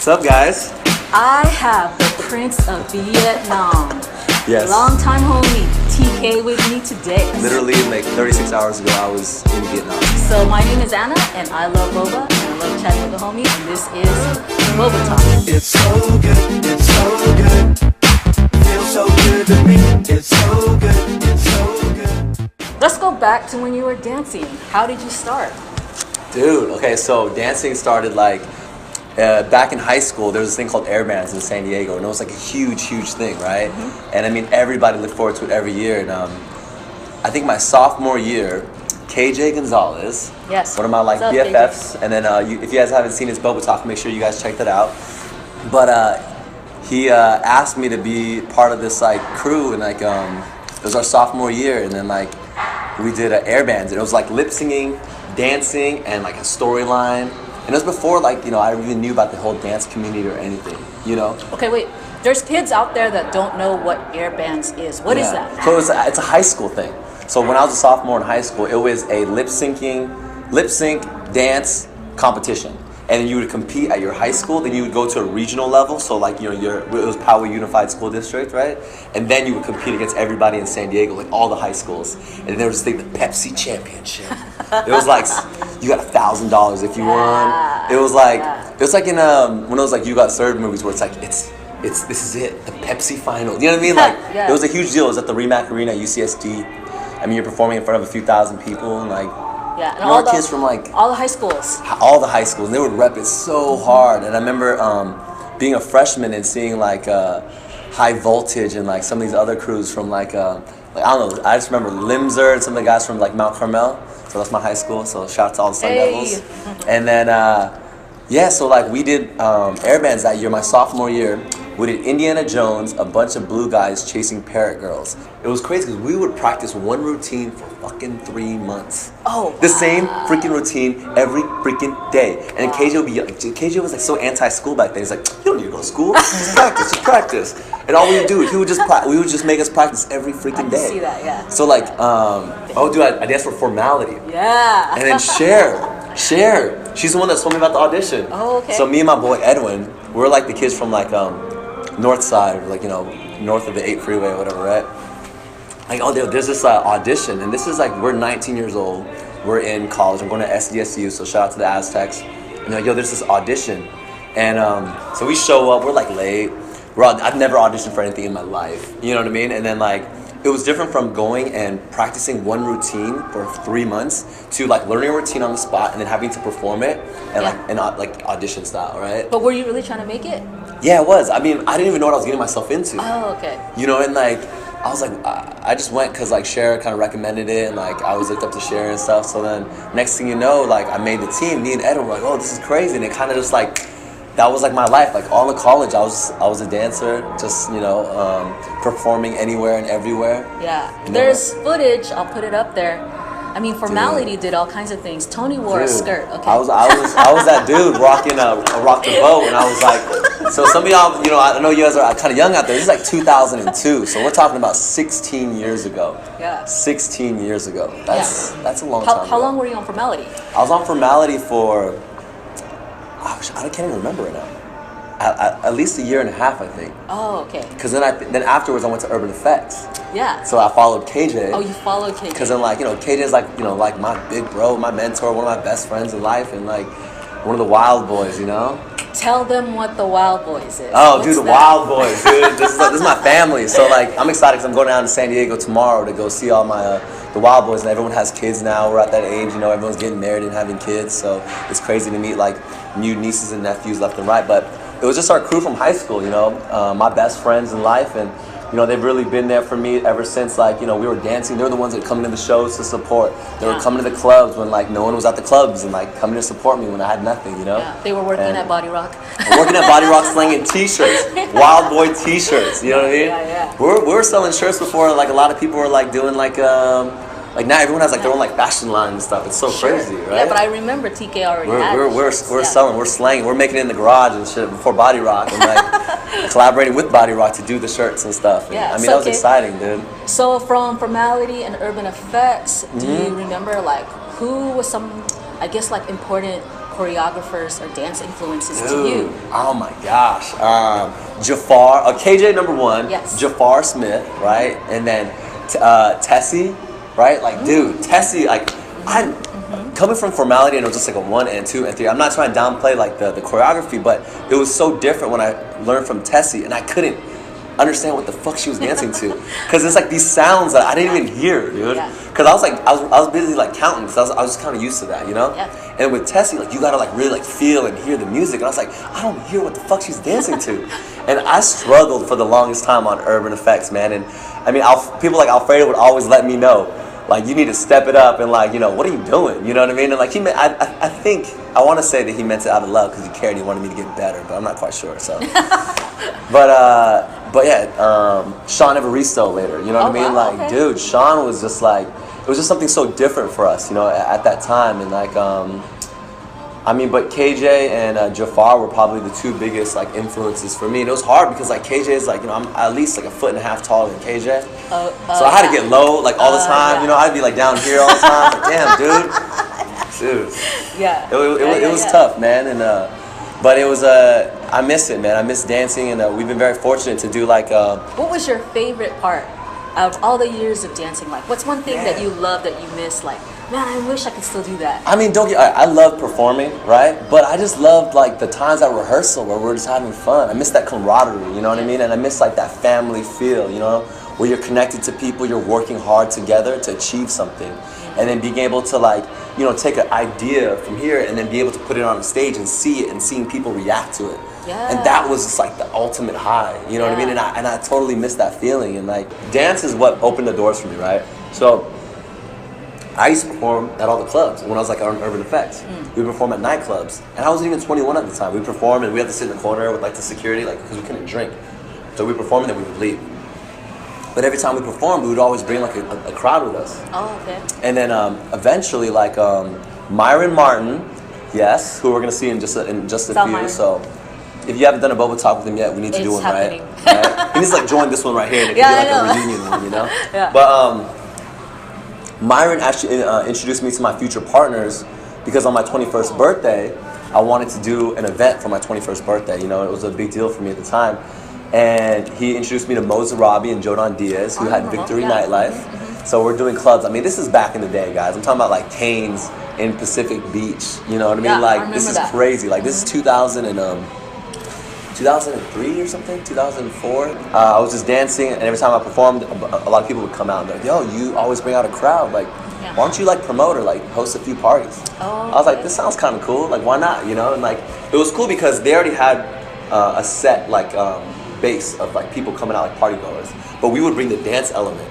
up, guys? I have the Prince of Vietnam. Yes. Longtime homie, TK with me today. Literally, like 36 hours ago, I was in Vietnam. So my name is Anna, and I love Boba, and I love chatting with the homie, and this is Boba Talk. It's so good, it's so good. Feels so good to me. It's so good, it's so good. Let's go back to when you were dancing. How did you start? Dude, okay, so dancing started like back in high school. There was this thing called air bands in San Diego, and it was like a huge thing, right? Mm-hmm. And I mean, everybody looked forward to it every year. And I think my sophomore year, KJ Gonzalez, yes, one of my like BFFs, KJ? And then if you guys haven't seen his Boba Talk, make sure you guys check that out. But he asked me to be part of this like crew, and like it was our sophomore year, and then like we did air bands, and it was like lip singing, dancing, and like a storyline. And it was before, like, you know, I even knew about the whole dance community or anything, you know? Okay, wait. There's kids out there that don't know what air bands is. What is that? So it's a high school thing. So when I was a sophomore in high school, it was a lip sync dance competition. And then you would compete at your high school, then you would go to a regional level. So like, you know, it was Poway Unified School District, right? And then you would compete against everybody in San Diego, like all the high schools. And there was this thing, the Pepsi Championship. It was like, you got $1,000 if you won. It was like in one of those like You Got Served movies where it's like, this is it, the Pepsi final. You know what I mean? Like, it was a huge deal. It was at the Remac Arena at UCSD. I mean, you're performing in front of a few thousand people, and like, yeah, and all the kids from like all the high schools. All the high schools, and they would rep it so hard. And I remember being a freshman and seeing like High Voltage and like some of these other crews from like I don't know. I just remember Limzer and some of the guys from like Mount Carmel. So that's my high school. So shout out to all the Sun Devils. And then so like we did air bands that year, my sophomore year. We did Indiana Jones, a bunch of blue guys chasing parrot girls. It was crazy because we would practice one routine for fucking 3 months. Oh, the same freaking routine every freaking day. And then KJ would be like, KJ was like so anti-school back then. He's like, you don't need to go to school. Just practice. And all we would do, we would just make us practice every freaking day. I see that, yeah. So like, I danced for Formality. Yeah. And then Cher, she's the one that told me about the audition. Oh, okay. So me and my boy Edwin, we're like the kids from like north side, like, you know, north of the 8 freeway or whatever, right? Like, there's this audition, and this is like, we're 19 years old, we're in college, I'm going to SDSU, so shout out to the Aztecs. And they're like, yo, there's this audition. And so we show up, we're like late, I've never auditioned for anything in my life, you know what I mean? And then like, it was different from going and practicing one routine for 3 months to like learning a routine on the spot and then having to perform it and like audition style, right? But were you really trying to make it? Yeah, it was. I mean, I didn't even know what I was getting myself into. Oh, okay. You know, and like, I was like, I just went because like Cher kind of recommended it, and like I was looked up to Cher and stuff. So then next thing you know, like I made the team. Me and Ed were like, oh, this is crazy, and it kind of just like, that was like my life. Like all in college, I was a dancer, just, you know, performing anywhere and everywhere. Yeah, there's footage. I'll put it up there. I mean, Formality did all kinds of things. Tony wore a skirt. Okay. I was that dude rocking a rock the boat, and I was like, so some of y'all, you know, I know you guys are kind of young out there. This is like 2002, so we're talking about 16 years ago. Yeah. 16 years ago. That's a long time. How long were you on Formality? I was on Formality for, I can't even remember right now. At least a year and a half, I think. Oh, okay. Because then afterwards, I went to Urban Effects. Yeah. So I followed KJ. Oh, you followed KJ. Because then, like, you know, KJ is like, you know, like my big bro, my mentor, one of my best friends in life, and like one of the Wildboyz, you know. Tell them what the Wildboyz is. Oh, dude, the Wildboyz, dude. This is my family. So like, I'm excited because I'm going down to San Diego tomorrow to go see all my the Wildboyz, and everyone has kids now. We're at that age, you know, everyone's getting married and having kids. So it's crazy to meet like new nieces and nephews left and right, but. It was just our crew from high school, you know, my best friends in life, and you know they've really been there for me ever since. Like, you know, we were dancing. They were the ones that come into the shows to support. They were coming to the clubs when like no one was at the clubs, and like coming to support me when I had nothing, you know. Yeah, they were working at Body Rock. Working at Body Rock, slinging T-shirts, Wild Boy T-shirts. You know what I mean? Yeah. We were selling shirts before. Like a lot of people were like doing like now everyone has like their own like fashion line and stuff. It's so crazy, right? Yeah, but I remember TK already had we're selling, we're slanging, we're making it in the garage and shit before Body Rock, and like collaborating with Body Rock to do the shirts and stuff. And, yeah, I mean, that was exciting, dude. So from Formality and Urban Effects, do you remember like who was some, I guess, like important choreographers or dance influences to Dude, you? oh my gosh. Jafar, KJ number one, Yes. Jafar Smith, right? And then Tessie, right? Like, dude, Tessie, like, I'm coming from Formality and it was just like a 1 and 2 and 3. I'm not trying to downplay like the choreography, but it was so different when I learned from Tessie and I couldn't understand what the fuck she was dancing to, because it's like these sounds that I didn't even hear, dude. Because I was busy like counting, because I was just kind of used to that, you know. And with Tessie, like, you gotta like really like feel and hear the music, and I was like, I don't hear what the fuck she's dancing to. And I struggled for the longest time on Urban Effects, man. And I mean, people like Alfredo would always let me know, like, you need to step it up, and like, you know, what are you doing? You know what I mean? And like, I think I want to say that he meant it out of love because he cared and he wanted me to get better, but I'm not quite sure. So, but yeah, Sean Evaristo later. You know what I mean? Wow, like, dude, Sean was just like, it was just something so different for us, you know, at that time. And like, I mean, but KJ and Jafar were probably the two biggest like influences for me. And it was hard because like KJ is like, you know, I'm at least like a 1.5 feet taller than KJ. So I had to get low like all the time. You know, I'd be like down here all the time. Like, damn, dude. Yeah. It was tough, man. And but it was I miss it, man. I miss dancing, and we've been very fortunate to do like. What was your favorite part of all the years of dancing? Like, what's one thing that you love that you miss? Like, man, I wish I could still do that. I mean, I love performing, right? But I just loved like the times at rehearsal where we're just having fun. I miss that camaraderie, you know what I mean? And I miss like that family feel, you know, where you're connected to people, you're working hard together to achieve something. And then being able to like, you know, take an idea from here and then be able to put it on the stage and see it and seeing people react to it. And that was just like the ultimate high, you know what I mean? And I totally miss that feeling. And like, dance is what opened the doors for me, right? So I used to perform at all the clubs when I was like on Urban Effects. We would perform at nightclubs, and I wasn't even 21 at the time. We performed and we had to sit in the corner with like the security, like, because we couldn't drink. So we performed and then we would leave. But every time we performed, we would always bring like a crowd with us. Oh, okay. And then eventually, like Myron Martin, yes, who we're gonna see in just a few. Myron. So if you haven't done a Boba talk with him yet, we need to do one, happening. right? He needs to like join this one right here, and it could be like a reunion one, you know? But Myron actually introduced me to my future partners because on my 21st birthday, I wanted to do an event for my 21st birthday. You know, it was a big deal for me at the time. And he introduced me to Mo Zarabi and Jodan Diaz, who had Victory Nightlife. So we're doing clubs. I mean, this is back in the day, guys. I'm talking about like Cane's in Pacific Beach. You know what I mean? Like, this is crazy. Like, this is 2003 or something, 2004. I was just dancing, and every time I performed, a lot of people would come out and be like, yo, you always bring out a crowd. Like, why don't you like promote or like host a few parties? I was like, this sounds kind of cool. Like, why not? You know? And like, it was cool because they already had a set like base of like people coming out like party goers, but we would bring the dance element.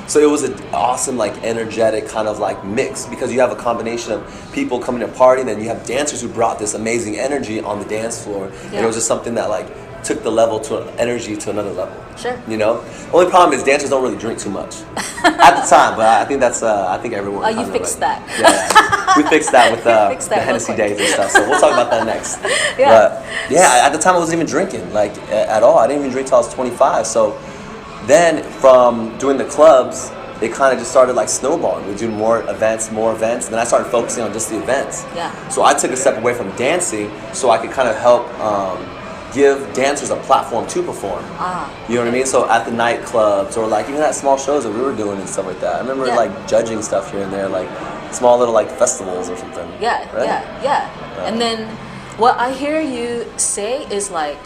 So it was an awesome, like, energetic kind of like mix, because you have a combination of people coming to party, and then you have dancers who brought this amazing energy on the dance floor. And it was just something that like took the level to energy to another level. You know, only problem is dancers don't really drink too much at the time, but I think that's I think everyone. Oh, you fixed that. We fixed that with the Hennessy days and stuff. So we'll talk about that next. But yeah, at the time I wasn't even drinking like at all. I didn't even drink till I was 25. So then from doing the clubs, it kind of just started like snowballing. We do more events. And then I started focusing on just the events. So I took a step away from dancing so I could kind of help give dancers a platform to perform. You know what I mean? So at the nightclubs, or like even at small shows that we were doing and stuff like that. I remember like judging stuff here and there, like small little like festivals or something. And then what I hear you say is like,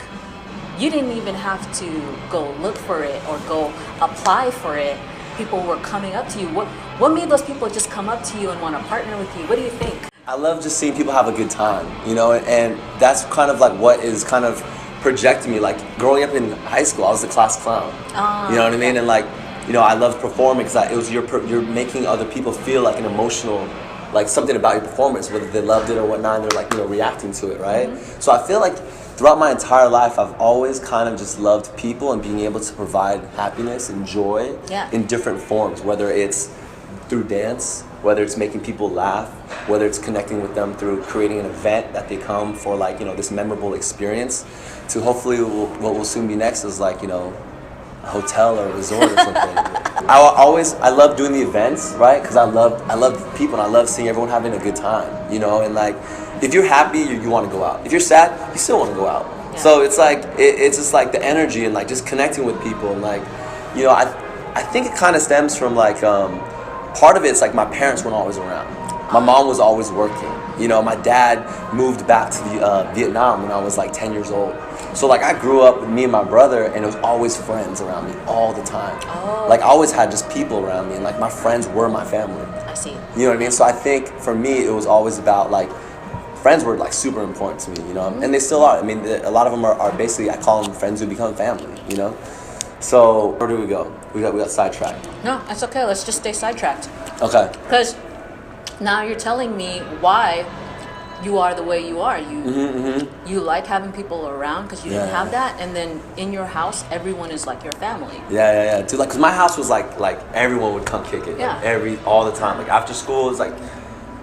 you didn't even have to go look for it or go apply for it. People were coming up to you. What made those people just come up to you and want to partner with you? What do you think? I love just seeing people have a good time, you know, and that's kind of like what is kind of projecting me. Like growing up in high school, I was the class clown. You know what I mean? And like, you know, I loved performing because it was you're making other people feel like an emotional, like something about your performance, whether they loved it or whatnot, and they're like, you know, reacting to it, right? So I feel like throughout my entire life, I've always kind of just loved people and being able to provide happiness and joy in different forms, whether it's through dance, whether it's making people laugh, whether it's connecting with them through creating an event that they come for, like, you know, this memorable experience, to hopefully what will soon be next is like, you know, hotel or resort or something. I love doing the events, right? Because I love people and I love seeing everyone having a good time, you know. And like, if you're happy, you want to go out. If you're sad, you still want to go out. Yeah. So it's like it's just like the energy and like just connecting with people and like, you know, I think it kind of stems from like part of it's like my parents weren't always around. My mom was always working. You know, my dad moved back to Vietnam when I was like 10 years old. So like I grew up with me and my brother, and it was always friends around me all the time. Oh. Like I always had just people around me, and like my friends were my family. I see. You know what I mean? So I think for me it was always about like, friends were like super important to me, you know, and they still are. I mean, a lot of them are basically, I call them friends who become family, you know. So where do we go? We got sidetracked. No, that's okay. Let's just stay sidetracked. Okay. Because now you're telling me why you are the way you are. You like having people around because you didn't have that, and then in your house everyone is like your family. Yeah. Dude, like, cause my house was like everyone would come kick it. Yeah. Like, all the time. Like after school, it was like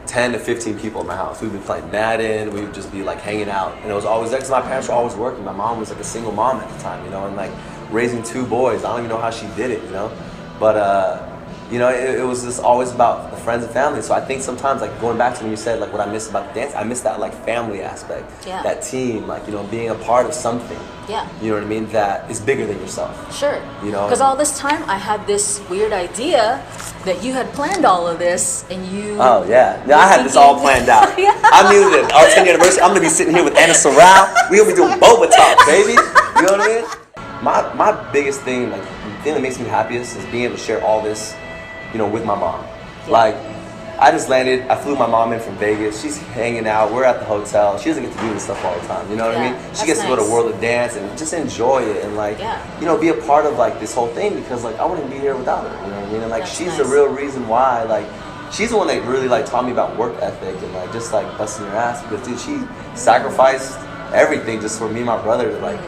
10 to 15 people in my house. We'd be playing Madden. We'd just be like hanging out, and it was always because my parents were always working. My mom was like a single mom at the time, you know, and like raising 2 boys. I don't even know how she did it, you know, but you know, it was just always about the friends and family. So I think sometimes, like going back to when you said like what I miss about the dance, I miss that like family aspect, that team, like, you know, being a part of something. Yeah. You know what I mean? That is bigger than yourself. Sure. You know? Because all this time I had this weird idea that you had planned all of this, and you. Oh yeah. No, I had this all planned out. Yeah. I knew that our 10th anniversary, I'm gonna be sitting here with Anna Sarao. We're gonna be doing Boba talk, baby. You know what I mean? My biggest thing, like the thing that makes me happiest, is being able to share all this, you know, with my mom. Yeah. Like, I just landed, I flew my mom in from Vegas. She's hanging out, we're at the hotel. She doesn't get to do this stuff all the time, you know what I mean? She gets to go to World of Dance and just enjoy it and like, you know, be a part of like this whole thing, because like I wouldn't be here without her, you know what I mean? And like she's the real reason why, like, she's the one that really like taught me about work ethic and like just like busting your ass, because dude, she sacrificed everything just for me and my brother to like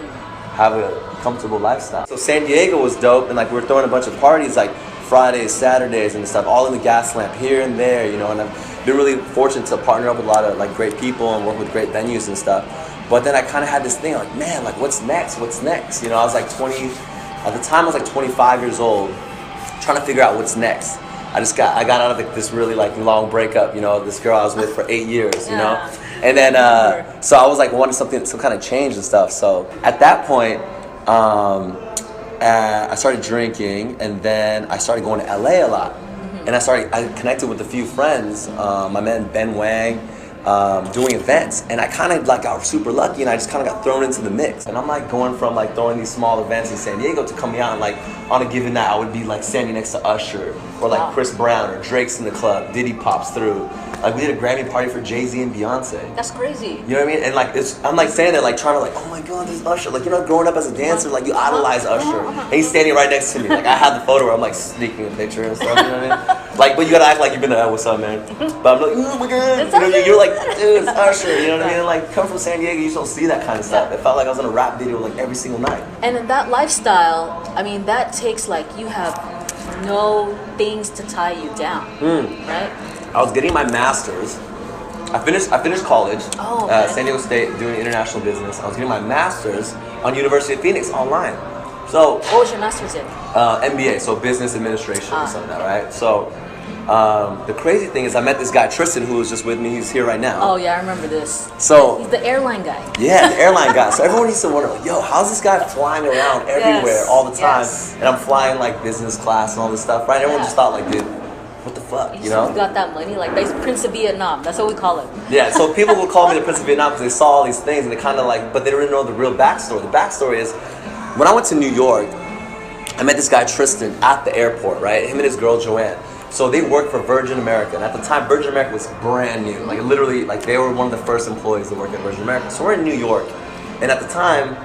have a comfortable lifestyle. So San Diego was dope, and like we were throwing a bunch of parties like Fridays, Saturdays, and stuff, all in the gas lamp here and there, you know, and I've been really fortunate to partner up with a lot of like great people and work with great venues and stuff. But then I kind of had this thing like, man, like what's next? What's next? You know, I was like 20, at the time I was like 25 years old, trying to figure out what's next. I got out of like this really like long breakup, you know, this girl I was with for 8 years, you know, and then so I was like wanting some kind of change and stuff. So at that point, I started drinking, and then I started going to LA a lot. And I connected with a few friends, my man Ben Wang, doing events, and I kind of like got super lucky, and I just kind of got thrown into the mix. And I'm like going from like throwing these small events in San Diego to coming out and like on a given night I would be like standing next to Usher or like Chris Brown, or Drake's in the club, Diddy pops through. Like we did a Grammy party for Jay-Z and Beyonce. That's crazy. You know what I mean? And like I'm like standing there like trying to like, oh my god, this is Usher. Like, you know, growing up as a dancer, like you idolize Usher. And he's standing right next to me. Like I had the photo where I'm like sneaking a picture and stuff, you know what I mean? Like, but you gotta act like you've been to what's up, man? But I'm like, oh my god. You know, you're like, dude, it's Usher, you know what I mean? And like come from San Diego, you just don't see that kind of stuff. It felt like I was in a rap video like every single night. And in that lifestyle, I mean, that takes like, you have no things to tie you down, right? I was getting my master's. I finished college, San Diego State, doing international business. I was getting my master's on University of Phoenix online. So what was your master's in? MBA, so business administration or something like that, right? So the crazy thing is I met this guy Tristan, who was just with me. He's here right now. Oh yeah, I remember this. So he's the airline guy. Yeah, the airline guy. So everyone used to wonder, like, yo, how's this guy flying around everywhere all the time? And I'm flying like business class and all this stuff, right? Everyone just thought like, dude, what the fuck, you know? You got that money, like that's Prince of Vietnam. That's what we call him. Yeah, so people would call me the Prince of Vietnam because they saw all these things and they kind of like, but they didn't know the real backstory. The backstory is, when I went to New York, I met this guy Tristan at the airport, right? Him and his girl Joanne. So they worked for Virgin America, and at the time Virgin America was brand new. Like literally, like they were one of the first employees to work at Virgin America. So we're in New York, and at the time,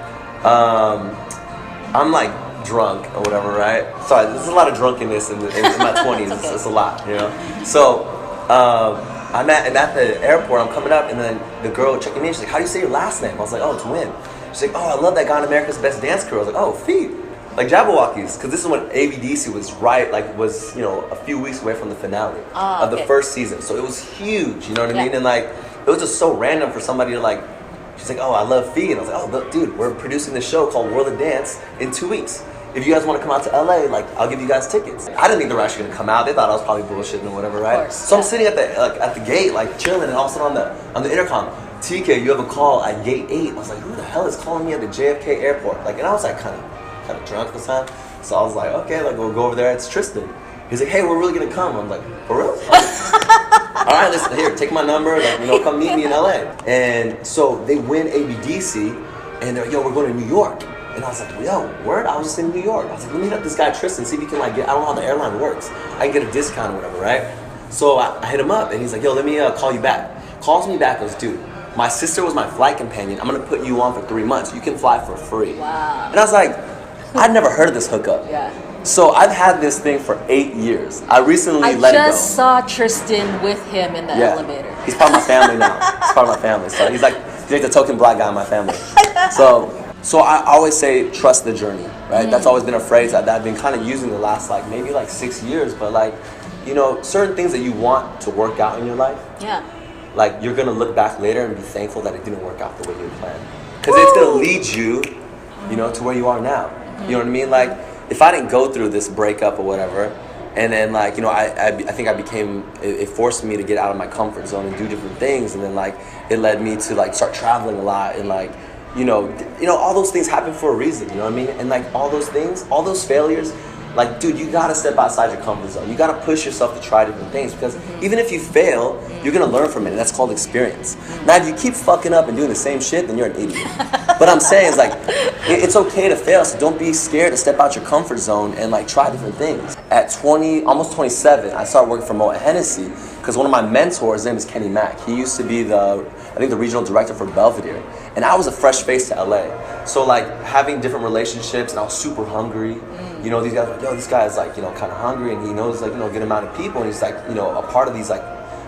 I'm like drunk or whatever, right? Sorry, there's a lot of drunkenness in my 20s. It's a lot, you know. So I'm at the airport. I'm coming up, and then the girl checking me in. She's like, "How do you say your last name?" I was like, "Oh, it's Nguyen." She's like, "Oh, I love that guy on America's Best Dance Crew." I was like, "Oh, Feet." Like Jabberwockies, because this is when ABDC was a few weeks away from the finale of the first season. So it was huge, you know what I mean? And like, it was just so random for somebody to like, she's like, "Oh, I love Fee." And I was like, "Oh, look, dude, we're producing this show called World of Dance in 2 weeks. if you guys want to come out to LA, like, I'll give you guys tickets. I didn't think they were actually gonna come out. They thought I was probably bullshitting or whatever, right? So I'm sitting at the gate, like chilling, and all of a sudden on the intercom, TK, you have a call at gate 8. I was like, who the hell is calling me at the JFK airport? Like, and I was like kind of drunk this time, so I was like, okay, like we'll go over there. It's Tristan. He's like, hey, we're really gonna come. I'm like, for real? All right, listen, here, take my number, like, you know, come meet me in LA. And so they win ABDC, and they're like, yo, we're going to New York. And I was like, yo, word? I was just in New York. I was like, let me hit up this guy Tristan, see if he can like get, I don't know how the airline works. I can get a discount or whatever, right? So I hit him up, and he's like, yo, let me call you back. Calls me back, goes, dude, my sister was my flight companion. I'm gonna put you on for 3 months. You can fly for free. Wow. And I was like, I'd never heard of this hookup. Yeah. So I've had this thing for 8 years. I recently let it go. I just saw Tristan with him in the elevator. He's part of my family now. He's part of my family. So he's like the token black guy in my family. So I always say trust the journey, right? That's always been a phrase that I've been kind of using the last maybe 6 years. But like, you know, certain things that you want to work out in your life. Yeah. Like you're gonna look back later and be thankful that it didn't work out the way you planned, because it's gonna lead you, you know, to where you are now. You know what I mean? Like, if I didn't go through this breakup or whatever, and then like, you know, I think I became, it forced me to get out of my comfort zone and do different things, and then like it led me to like start traveling a lot, and like, you know, all those things happen for a reason. You know what I mean? And like all those things, all those failures, like, dude, you gotta step outside your comfort zone. You gotta push yourself to try different things, because even if you fail, you're gonna learn from it, and that's called experience. Now, if you keep fucking up and doing the same shit, then you're an idiot. But I'm saying is like, it's okay to fail, so don't be scared to step out your comfort zone and like try different things. At 20, almost 27, I started working for Hennessy, because one of my mentors, his name is Kenny Mack. He used to be the regional director for Belvedere, and I was a fresh face to LA. So like having different relationships, and I was super hungry. You know, these guys were like, yo, this guy is like, you know, kind of hungry, and he knows like, you know, a good amount of people, and he's like, you know, a part of these like,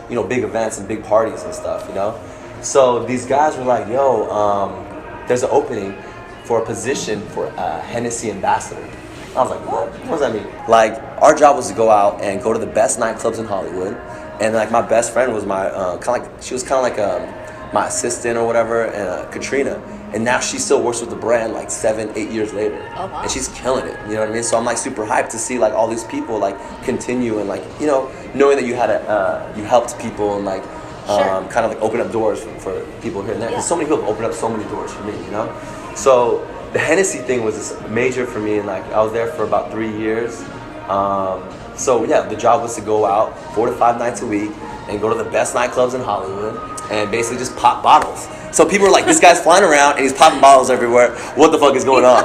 you know, big events and big parties and stuff, you know? So these guys were like, yo, there's an opening for a position for Hennessy ambassador. I was like, what does that mean? Like, our job was to go out and go to the best nightclubs in Hollywood, and like my best friend was my, she was kind of like my assistant or whatever, and Katrina. And now she still works with the brand like 7-8 years later. Oh, wow. And she's killing it, you know what I mean? So I'm like super hyped to see like all these people like continue, and like, you know, knowing that you had you helped people, and like kind of like open up doors for people here and there. Because so many people have opened up so many doors for me, you know? So the Hennessy thing was major for me, and like I was there for about 3 years. So yeah, the job was to go out 4 to 5 nights a week and go to the best nightclubs in Hollywood and basically just pop bottles. So people are like, this guy's flying around and he's popping bottles everywhere. What the fuck is going on?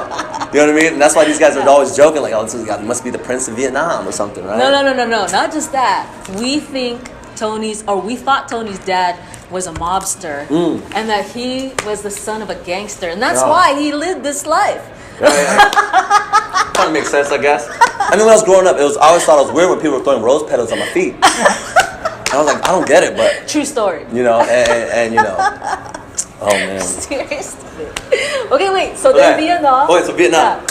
You know what I mean? And that's why these guys are always joking, like, oh, this guy must be the Prince of Vietnam or something, right? No. Not just that. We thought Tony's dad was a mobster, and that he was the son of a gangster, and that's why he lived this life. Yeah. Kind of makes sense, I guess. I mean, when I was growing up, I always thought it was weird when people were throwing rose petals on my feet. I was like, I don't get it, but true story. You know, and you know, oh man. Seriously. Okay, wait. So then Vietnam. Okay, so Vietnam.